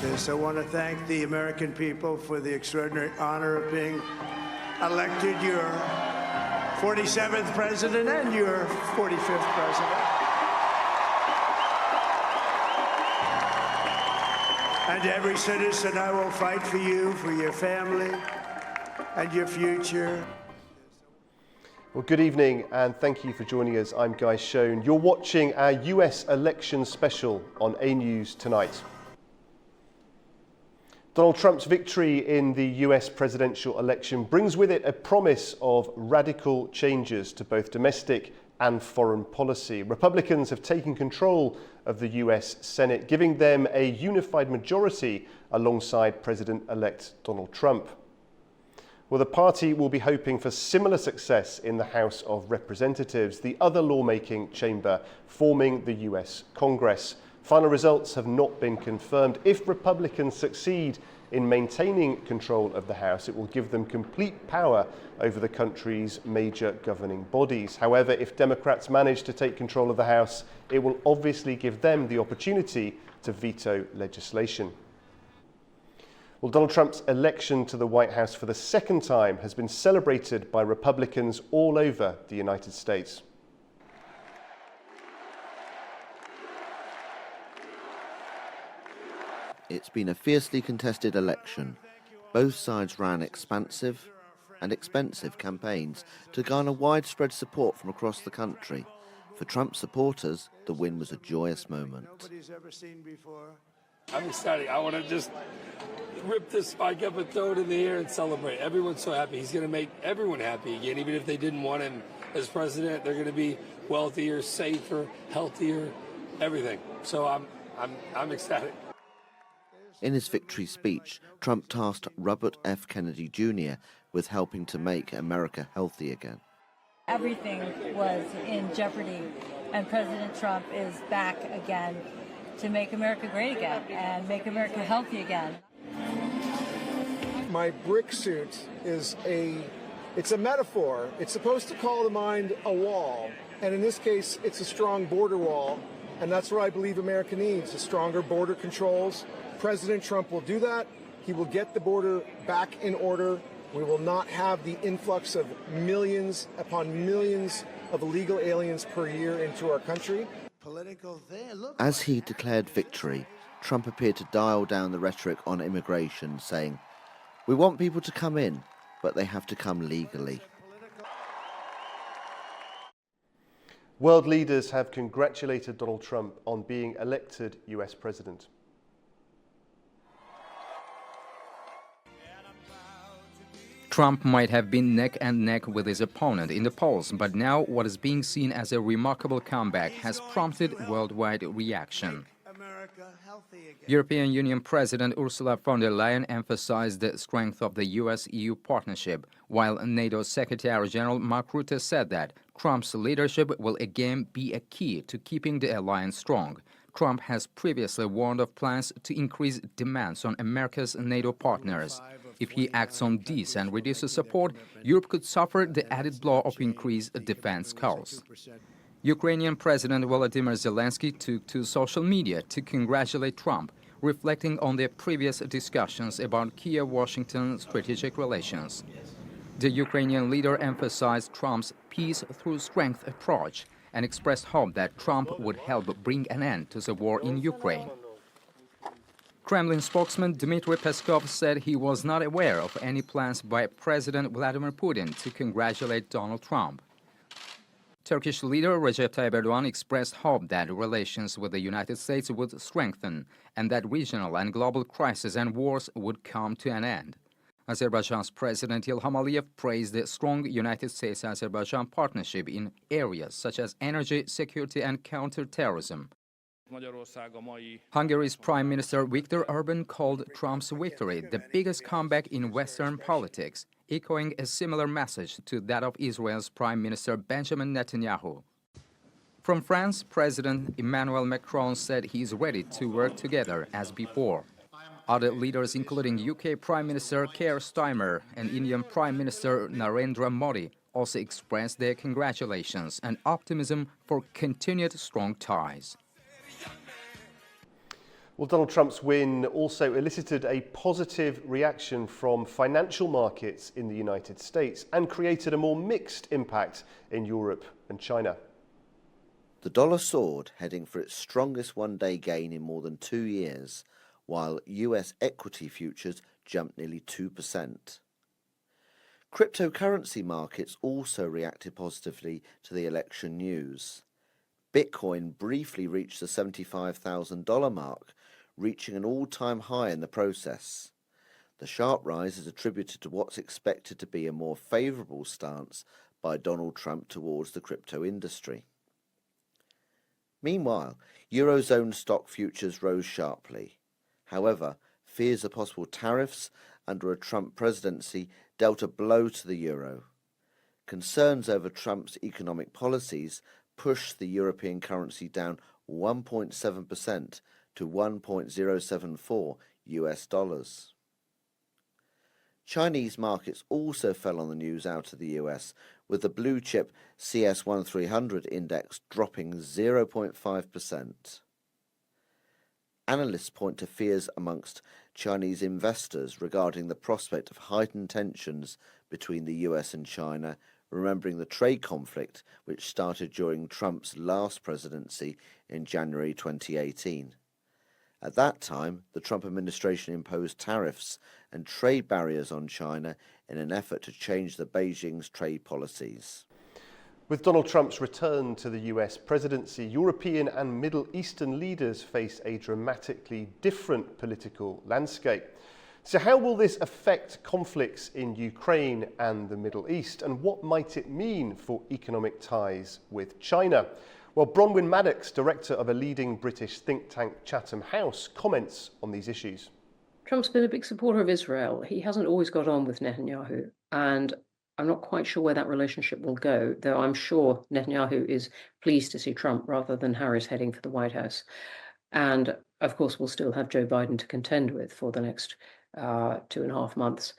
Yes, I want to thank the American people for the extraordinary honor of being elected your 47th president and your 45th president. And to every citizen, I will fight for you, for your family, and your future. Well, good evening, and thank you for joining us. I'm Guy Shone. You're watching our US election special on AnewZ Tonight. Donald Trump's victory in the US presidential election brings with it a promise of radical changes to both domestic and foreign policy. Republicans have taken control of the US Senate, giving them a unified majority alongside President-elect Donald Trump. Well, the party will be hoping for similar success in the House of Representatives, the other lawmaking chamber forming the US Congress. Final results have not been confirmed. If Republicans succeed in maintaining control of the House, it will give them complete power over the country's major governing bodies. However, if Democrats manage to take control of the House, it will obviously give them the opportunity to veto legislation. Well, Donald Trump's election to the White House for the second time has been celebrated by Republicans all over the United States. It's been a fiercely contested election. Both sides ran expansive and expensive campaigns to garner widespread support from across the country. For Trump supporters, the win was a joyous moment. I'm excited. I want to just rip this spike up and throw it in the air and celebrate. Everyone's so happy. He's going to make everyone happy again. Even if they didn't want him as president, they're going to be wealthier, safer, healthier, everything. So I'm ecstatic. In his victory speech, Trump tasked Robert F. Kennedy Jr. with helping to make America healthy again. Everything was in jeopardy, and President Trump is back again to make America great again and make America healthy again. My brick suit is it's a metaphor. It's supposed to call to mind a wall, and in this case, it's a strong border wall, and that's what I believe America needs, a stronger border controls. President Trump will do that. He will get the border back in order. We will not have the influx of millions upon millions of illegal aliens per year into our country. As he declared victory, Trump appeared to dial down the rhetoric on immigration, saying, "We want people to come in, but they have to come legally." World leaders have congratulated Donald Trump on being elected US president. Trump might have been neck and neck with his opponent in the polls, but now what is being seen as a remarkable comeback has prompted worldwide reaction. European Union President Ursula von der Leyen emphasized the strength of the US-EU partnership, while NATO Secretary General Mark Rutte said that Trump's leadership will again be a key to keeping the alliance strong. Trump has previously warned of plans to increase demands on America's NATO partners. If he acts on these and reduces support, Europe could suffer the added blow of increased defense costs. Ukrainian President Volodymyr Zelensky took to social media to congratulate Trump, reflecting on their previous discussions about Kiev-Washington strategic relations. The Ukrainian leader emphasized Trump's peace through strength approach and expressed hope that Trump would help bring an end to the war in Ukraine. Kremlin spokesman Dmitry Peskov said he was not aware of any plans by President Vladimir Putin to congratulate Donald Trump. Turkish leader Recep Tayyip Erdogan expressed hope that relations with the United States would strengthen and that regional and global crises and wars would come to an end. Azerbaijan's President Ilham Aliyev praised the strong United States-Azerbaijan partnership in areas such as energy, security and counterterrorism. Hungary's Prime Minister Viktor Orban called Trump's victory the biggest comeback in Western politics, echoing a similar message to that of Israel's Prime Minister Benjamin Netanyahu. From France, President Emmanuel Macron said he is ready to work together as before. Other leaders, including UK Prime Minister Keir Starmer and Indian Prime Minister Narendra Modi, also expressed their congratulations and optimism for continued strong ties. Well, Donald Trump's win also elicited a positive reaction from financial markets in the United States and created a more mixed impact in Europe and China. The dollar soared, heading for its strongest one-day gain in more than 2 years, while US equity futures jumped nearly 2%. Cryptocurrency markets also reacted positively to the election news. Bitcoin briefly reached the $75,000 mark, reaching an all-time high in the process. The sharp rise is attributed to what's expected to be a more favourable stance by Donald Trump towards the crypto industry. Meanwhile, Eurozone stock futures rose sharply. However, fears of possible tariffs under a Trump presidency dealt a blow to the euro. Concerns over Trump's economic policies pushed the European currency down 1.7% to 1.074 US dollars. Chinese markets also fell on the news out of the US, with the blue chip CS1300 index dropping 0.5%. Analysts point to fears amongst Chinese investors regarding the prospect of heightened tensions between the US and China, remembering the trade conflict which started during Trump's last presidency in January 2018. At that time, the Trump administration imposed tariffs and trade barriers on China in an effort to change Beijing's trade policies. With Donald Trump's return to the US presidency, European and Middle Eastern leaders face a dramatically different political landscape. So how will this affect conflicts in Ukraine and the Middle East, and what might it mean for economic ties with China? Well, Bronwyn Maddox, director of a leading British think tank, Chatham House, comments on these issues. Trump's been a big supporter of Israel. He hasn't always got on with Netanyahu, and I'm not quite sure where that relationship will go, though I'm sure Netanyahu is pleased to see Trump rather than Harris heading for the White House. And of course, we'll still have Joe Biden to contend with for the next 2.5 months.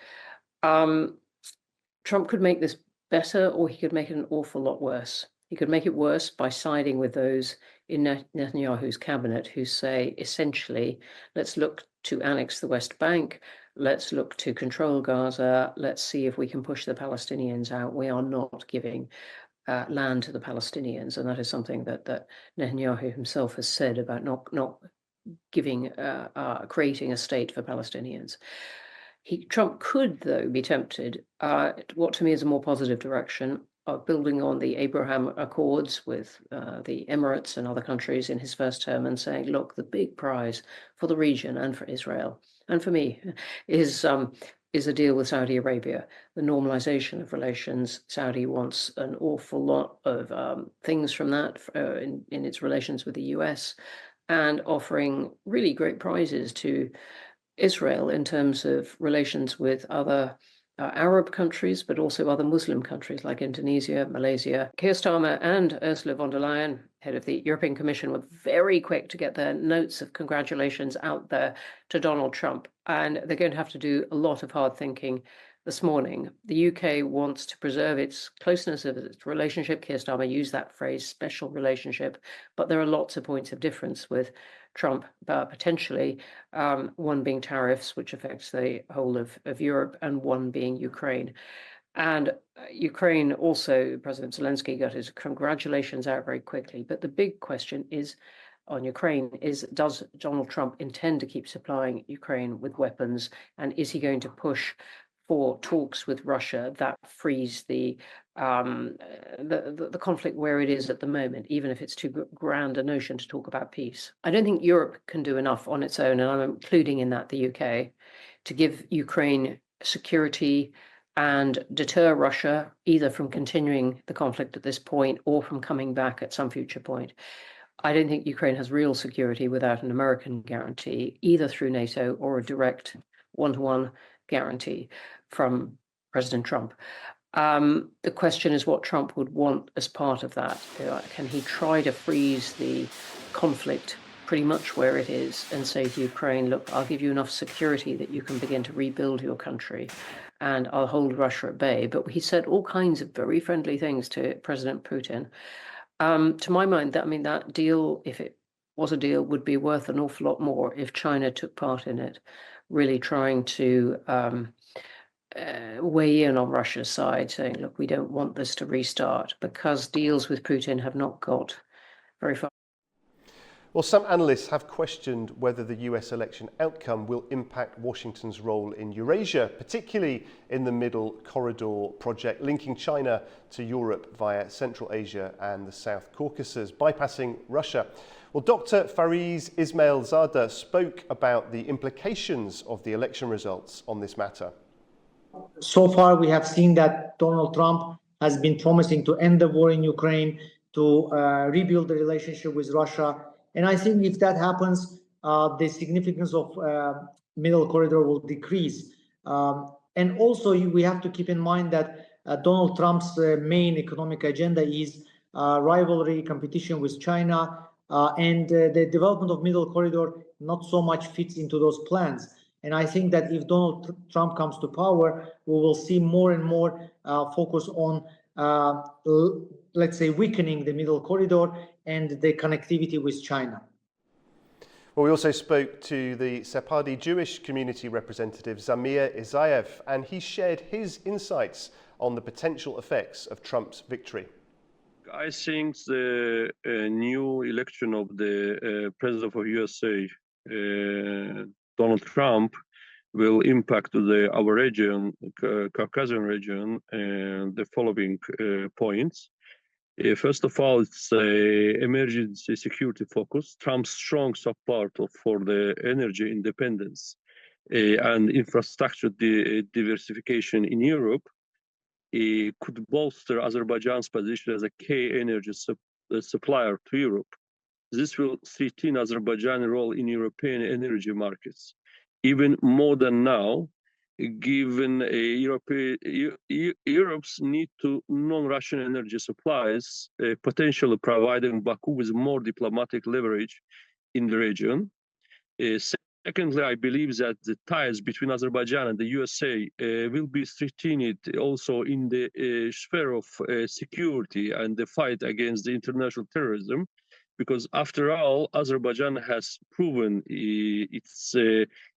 Trump could make this better, or he could make it an awful lot worse. He could make it worse by siding with those in Netanyahu's cabinet who say, essentially, let's look to annex the West Bank, let's look to control Gaza, let's see if we can push the Palestinians out. We are not giving land to the Palestinians, and that is something that Netanyahu himself has said about not giving, creating a state for Palestinians. Trump could, though, be tempted, what to me is a more positive direction, of building on the Abraham Accords with the Emirates and other countries in his first term and saying, look, the big prize for the region and for Israel, and for me, is a deal with Saudi Arabia, the normalization of relations. Saudi wants an awful lot of things from that in its relations with the US, and offering really great prizes to Israel in terms of relations with other Arab countries, but also other Muslim countries like Indonesia, Malaysia. Keir Starmer and Ursula von der Leyen, head of the European Commission, were very quick to get their notes of congratulations out there to Donald Trump. And they're going to have to do a lot of hard thinking this morning. The UK wants to preserve its closeness of its relationship. Keir Starmer used that phrase, special relationship, but there are lots of points of difference with Trump, potentially, one being tariffs, which affects the whole of Europe, and one being Ukraine. And Ukraine also, President Zelensky got his congratulations out very quickly. But the big question is on Ukraine is, does Donald Trump intend to keep supplying Ukraine with weapons? And is he going to push for talks with Russia that frees the conflict where it is at the moment, even if it's too grand a notion to talk about peace? I don't think Europe can do enough on its own, and I'm including in that the UK, to give Ukraine security and deter Russia either from continuing the conflict at this point or from coming back at some future point. I don't think Ukraine has real security without an American guarantee, either through NATO or a direct one-to-one guarantee from President Trump. The question is what Trump would want as part of that. Can he try to freeze the conflict pretty much where it is and say to Ukraine, look, I'll give you enough security that you can begin to rebuild your country, and I'll hold Russia at bay. But he said all kinds of very friendly things to President Putin. To my mind, that deal, if it was a deal would be worth an awful lot more if China took part in it, really trying to weigh in on Russia's side, saying, look, we don't want this to restart, because deals with Putin have not got very far. Well, some analysts have questioned whether the US election outcome will impact Washington's role in Eurasia, particularly in the Middle Corridor project linking China to Europe via Central Asia and the South Caucasus, bypassing Russia. Well, Dr. Fariz Ismailzadeh spoke about the implications of the election results on this matter. So far, we have seen that Donald Trump has been promising to end the war in Ukraine, to rebuild the relationship with Russia. And I think if that happens, the significance of Middle Corridor will decrease. And also, we have to keep in mind that Donald Trump's main economic agenda is rivalry, competition with China, and the development of Middle Corridor not so much fits into those plans. And I think that if Donald Trump comes to power, we will see more and more focus on, let's say, weakening the Middle Corridor and the connectivity with China. Well, we also spoke to the Sephardi Jewish community representative Zamir Isayev, and he shared his insights on the potential effects of Trump's victory. I think the new election of the president of USA, Donald Trump, will impact our region, Caucasian region, and the following points. First of all, it's emergency security focus. Trump's strong support for the energy independence and infrastructure diversification in Europe could bolster Azerbaijan's position as a key energy supplier to Europe. This will strengthen Azerbaijan's role in European energy markets, even more than now, given Europe's need to non-Russian energy supplies, potentially providing Baku with more diplomatic leverage in the region. Secondly, I believe that the ties between Azerbaijan and the USA will be strengthened also in the sphere of security and the fight against the international terrorism, because after all, Azerbaijan has proven its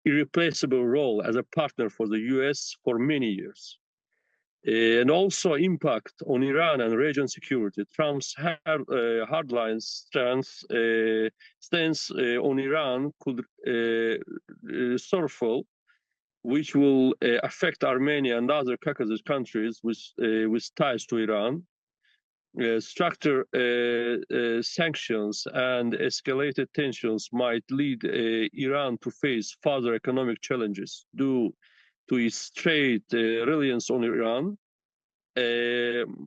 irreplaceable role as a partner for the US for many years. And also impact on Iran and region security. Trump's hardline stance on Iran could surface, which will affect Armenia and other Caucasus countries with ties to Iran. Structured sanctions and escalated tensions might lead Iran to face further economic challenges due to its trade reliance on Iran,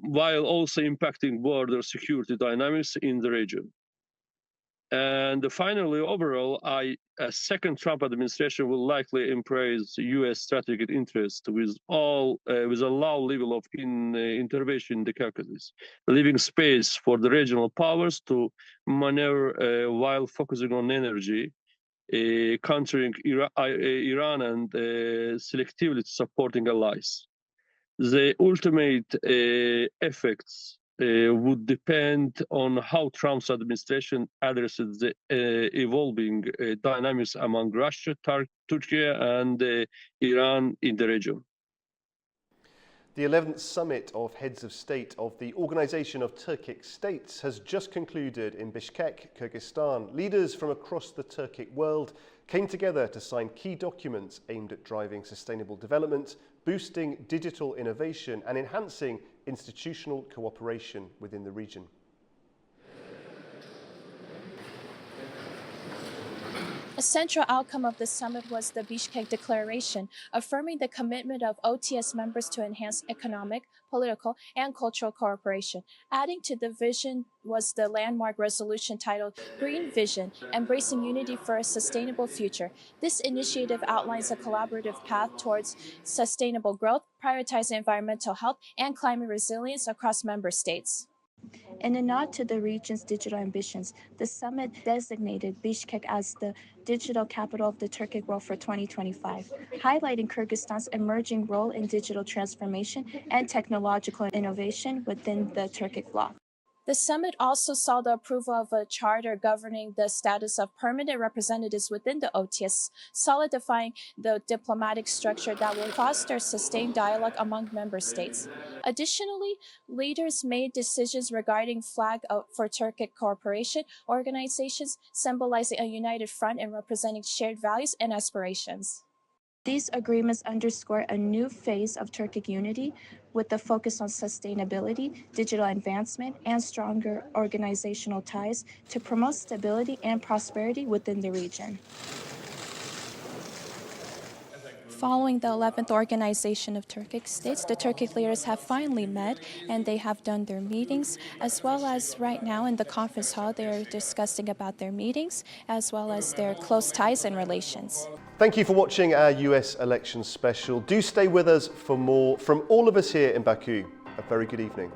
while also impacting border security dynamics in the region. And finally, overall, a second Trump administration will likely embrace U.S. strategic interest with a low level of intervention in the Caucasus, leaving space for the regional powers to maneuver while focusing on energy, countering Iran and selectively supporting allies. The ultimate effects would depend on how Trump's administration addresses the evolving dynamics among Russia, Turkey, and Iran in the region. The 11th summit of heads of state of the Organization of Turkic States has just concluded in Bishkek, Kyrgyzstan. Leaders from across the Turkic world came together to sign key documents aimed at driving sustainable development, boosting digital innovation, and enhancing institutional cooperation within the region. A central outcome of the summit was the Bishkek Declaration, affirming the commitment of OTS members to enhance economic, political, and cultural cooperation. Adding to the vision was the landmark resolution titled Green Vision, Embracing Unity for a Sustainable Future. This initiative outlines a collaborative path towards sustainable growth, prioritizing environmental health and climate resilience across member states. In a nod to the region's digital ambitions, the summit designated Bishkek as the digital capital of the Turkic world for 2025, highlighting Kyrgyzstan's emerging role in digital transformation and technological innovation within the Turkic bloc. The summit also saw the approval of a charter governing the status of permanent representatives within the OTS, solidifying the diplomatic structure that will foster sustained dialogue among member states. Additionally, leaders made decisions regarding flag for Turkic cooperation organizations, symbolizing a united front and representing shared values and aspirations. These agreements underscore a new phase of Turkic unity with a focus on sustainability, digital advancement, and stronger organizational ties to promote stability and prosperity within the region. Following the 11th Organization of Turkic States, the Turkic leaders have finally met and they have done their meetings, as well as right now in the conference hall, they are discussing about their meetings, as well as their close ties and relations. Thank you for watching our US election special. Do stay with us for more from all of us here in Baku. A very good evening.